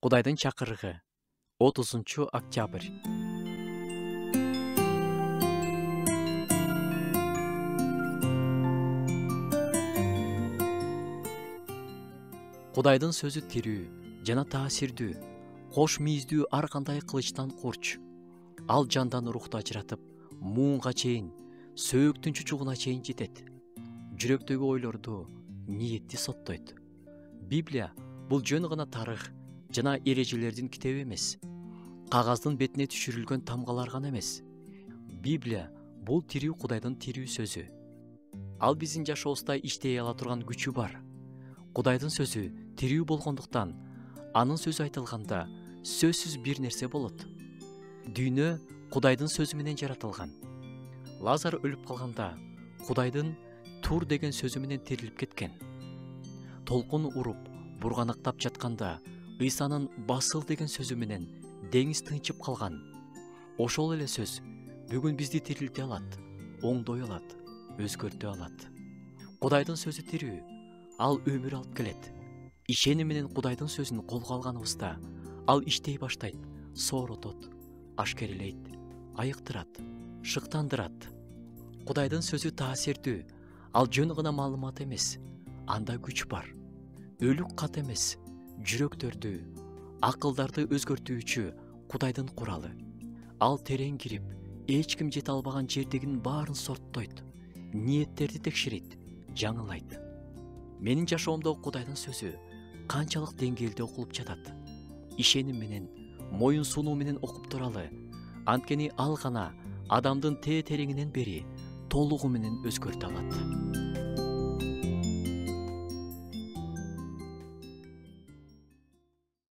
Кудайдын чакырыгы 30 октябрь. Кудайдын сөзү тирүү жана таасирдүү, кош мийиздүү ар кандай кылычтан курч. Ал жандан рухту ажыратып, муунга чейин, сөөктүн чучугуна чейин жетет. Жүрөктөгү ойлорду, ниетти соттойт. Библия бул жөн гана тарых жана эрежелердин китеби эмес. Кагаздын бетине түшүрүлгөн тамгалар гана эмес. Библия бул тирүү Кудайдын тирүү сөзү. Ал биздин жашообузда иштей ала турган күчү бар. Кудайдын сөзү тирүү болгондуктан, анын сөзү айтылганда сөзсүз бир нерсе болот. Дүйнө Кудайдын сөзү менен жаратылган. Лазар өлүп калганда Кудайдын тур деген сөзү менен тирилип кеткен. Толкун уруп, бурганактап жатканда Ыйсанын басыл деген сөзү менен деңиз тынчып калган. Ошол эле сөз бүгүн бизди тирилте алат, оңдой алат, өзгөртө алат. Кудайдын сөзү тирүү, ал өмүр алып келет. Ишеним менен Кудайдын сөзүн колго алганыбызда, ал иштей баштайт, сооротот, ашкерелейт, айыктырат, шыктандырат. Кудайдын сөзү таасирдүү, ал жөн гана маалымат эмес, анда күч бар. Өлүк кат эмес, жүрөктөрдү, акылдарды өзгөртүүчү Кудайдын куралы. Ал терең кирип, эч ким жете албаган жердегинин баарын сорттойт, ниеттерди текшерет, жаңылайт. Менин жашоомдогу Кудайдын сөзү канчалык деңгээлде окулуп жатат? Ишеним менен, моюн сунуу менен окуп туралы. Анткени ал гана адамдын тереңинен бери толугу менен өзгөртө алат.